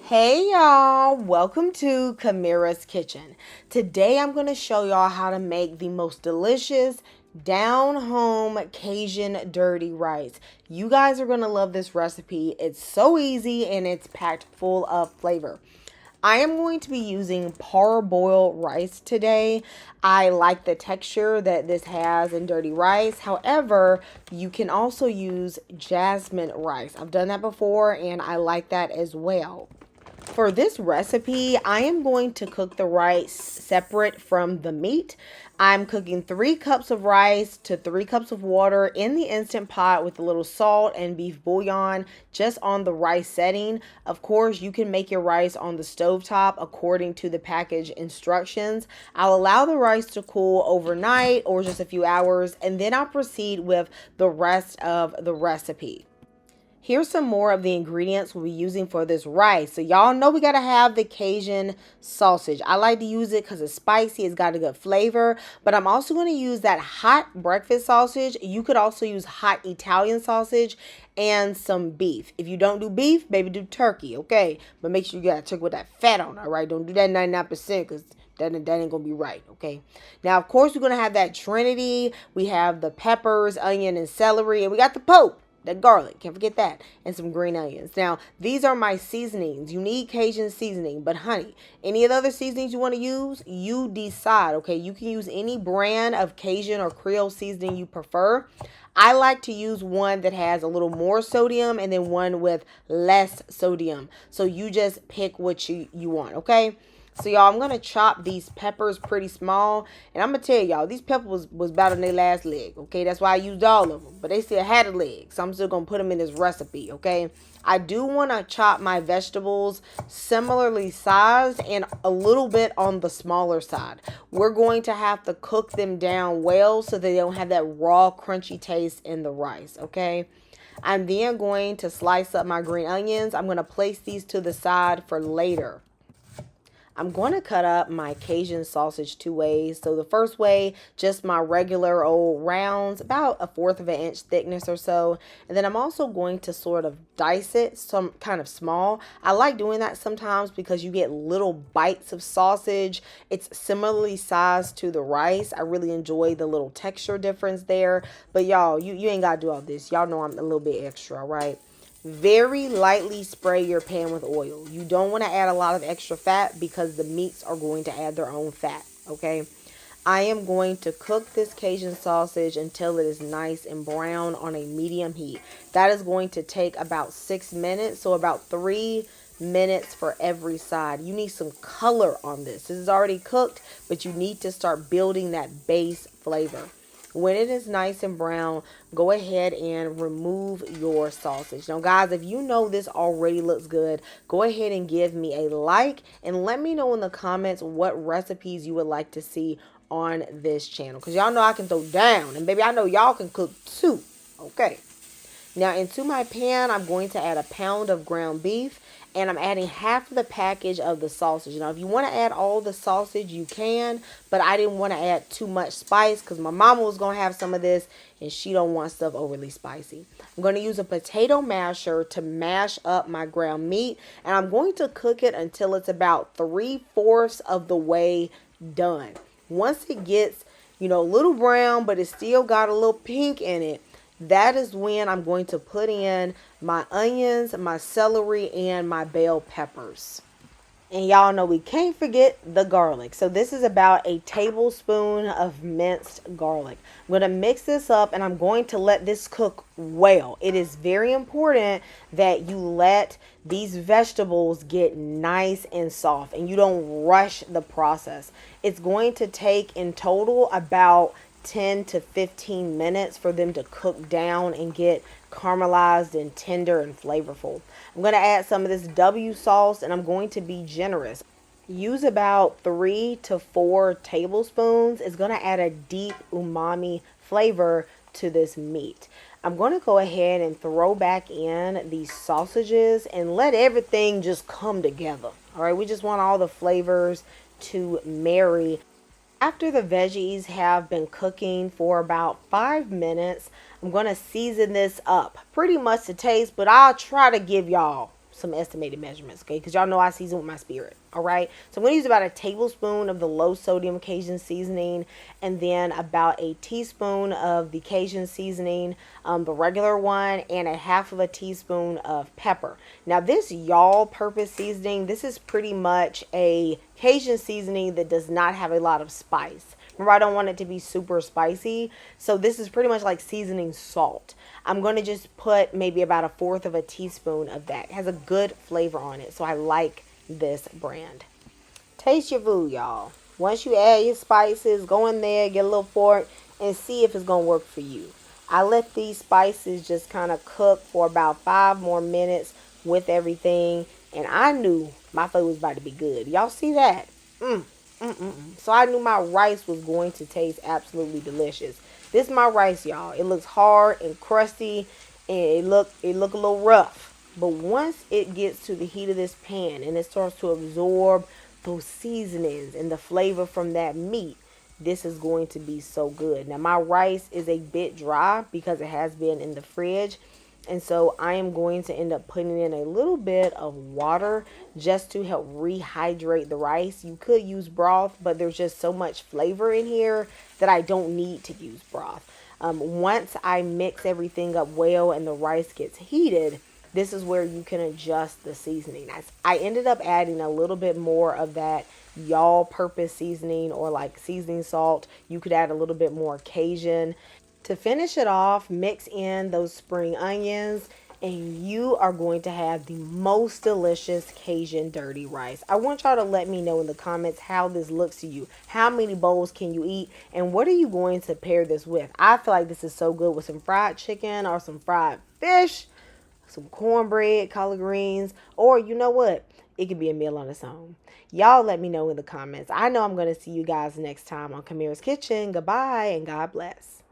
Hey y'all, welcome to Kamira's Kitchen. Today I'm going to show y'all how to make the most delicious down home Cajun dirty rice. You guys are going to love this recipe. It's so easy and it's packed full of flavor. I am going to be using parboiled rice today. I like the texture that this has in dirty rice. However, you can also use jasmine rice. I've done that before and I like that as well. For this recipe, I am going to cook the rice separate from the meat. I'm cooking 3 cups of rice to 3 cups of water in the Instant Pot with a little salt and beef bouillon just on the rice setting. Of course, you can make your rice on the stovetop according to the package instructions. I'll allow the rice to cool overnight or just a few hours, and then I'll proceed with the rest of the recipe. Here's some more of the ingredients we'll be using for this rice. So y'all know we got to have the Cajun sausage. I like to use it because it's spicy. It's got a good flavor. But I'm also going to use that hot breakfast sausage. You could also use hot Italian sausage and some beef. If you don't do beef, maybe do turkey, okay? But make sure you got turkey with that fat on, all right? Don't do that 99% because that ain't gonna be right, okay? Now, of course, we're gonna have that trinity. We have the peppers, onion, and celery, and we got the poke. That garlic, can't forget that, and some green onions. Now, these are my seasonings. You need Cajun seasoning, but honey, any of the other seasonings you want to use, you decide, okay? You can use any brand of Cajun or Creole seasoning you prefer. I like to use one that has a little more sodium and then one with less sodium. So you just pick what you want, okay? So y'all, I'm going to chop these peppers pretty small. And I'm going to tell y'all, these peppers was about on their last leg. Okay, that's why I used all of them. But they still had a leg. So I'm still going to put them in this recipe. Okay, I do want to chop my vegetables similarly sized and a little bit on the smaller side. We're going to have to cook them down well so they don't have that raw crunchy taste in the rice. Okay. I'm then going to slice up my green onions. I'm going to place these to the side for later. I'm going to cut up my Cajun sausage 2 ways. So the first way, just my regular old rounds, about a 1/4 of an inch thickness or so. And then I'm also going to sort of dice it some kind of small. I like doing that sometimes because you get little bites of sausage. It's similarly sized to the rice. I really enjoy the little texture difference there. But y'all, you ain't got to do all this. Y'all know I'm a little bit extra, all right? Very lightly spray your pan with oil. You don't want to add a lot of extra fat because the meats are going to add their own fat, okay? I am going to cook this Cajun sausage until it is nice and brown on a medium heat. That is going to take about 6 minutes, so about 3 minutes for every side. You need some color on this. This is already cooked, but you need to start building that base flavor. When it is nice and brown, go ahead and remove your sausage. Now, guys, if you know this already looks good, go ahead and give me a like and let me know in the comments what recipes you would like to see on this channel. Because y'all know I can throw down. And baby, I know y'all can cook too. Okay. Now, into my pan, I'm going to add a pound of ground beef. And I'm adding half of the package of the sausage. Now, if you want to add all the sausage, you can. But I didn't want to add too much spice because my mama was going to have some of this. And she don't want stuff overly spicy. I'm going to use a potato masher to mash up my ground meat. And I'm going to cook it until it's about 3/4 of the way done. Once it gets, a little brown, but it still got a little pink in it, that is when I'm going to put in my onions, my celery, and my bell peppers. And y'all know we can't forget the garlic. So this is about a tablespoon of minced garlic. I'm going to mix this up and I'm going to let this cook well. It is very important that you let these vegetables get nice and soft and you don't rush the process. It's going to take in total about 10 to 15 minutes for them to cook down and get caramelized and tender and flavorful. I'm going to add some of this W sauce and I'm going to be generous. Use about 3 to 4 tablespoons. It's going to add a deep umami flavor to this meat. I'm going to go ahead and throw back in these sausages and let everything just come together. All right, we just want all the flavors to marry. After the veggies have been cooking for about 5 minutes, I'm going to season this up pretty much to taste, but I'll try to give y'all some estimated measurements, okay? Because y'all know I season with my spirit, all right? So I'm going to use about a tablespoon of the low sodium Cajun seasoning, and then about a teaspoon of the Cajun seasoning, the regular one, and a half of a teaspoon of pepper. Now this y'all purpose seasoning, this is pretty much a Cajun seasoning that does not have a lot of spice. Remember, I don't want it to be super spicy, so this is pretty much like seasoning salt. I'm going to just put maybe about a fourth of a teaspoon of that. It has a good flavor on it, so I like this brand. Taste your food, y'all. Once you add your spices, go in there, get a little fork, and see if it's going to work for you. I let these spices just kind of cook for about 5 more minutes with everything, and I knew my food was about to be good. Y'all see that? So I knew my rice was going to taste absolutely delicious. This is my rice, y'all. It looks hard and crusty, and it look a little rough. But once it gets to the heat of this pan and it starts to absorb those seasonings and the flavor from that meat, this is going to be so good. Now my rice is a bit dry because it has been in the fridge. And so I am going to end up putting in a little bit of water just to help rehydrate the rice. You could use broth, but there's just so much flavor in here that I don't need to use broth. Once I mix everything up well and the rice gets heated, this is where you can adjust the seasoning. I ended up adding a little bit more of that y'all purpose seasoning or like seasoning salt. You could add a little bit more Cajun. To finish it off, mix in those spring onions and you are going to have the most delicious Cajun dirty rice. I want y'all to let me know in the comments how this looks to you. How many bowls can you eat? And what are you going to pair this with? I feel like this is so good with some fried chicken or some fried fish, some cornbread, collard greens, or you know what? It could be a meal on its own. Y'all let me know in the comments. I know I'm going to see you guys next time on Kamira's Kitchen. Goodbye and God bless.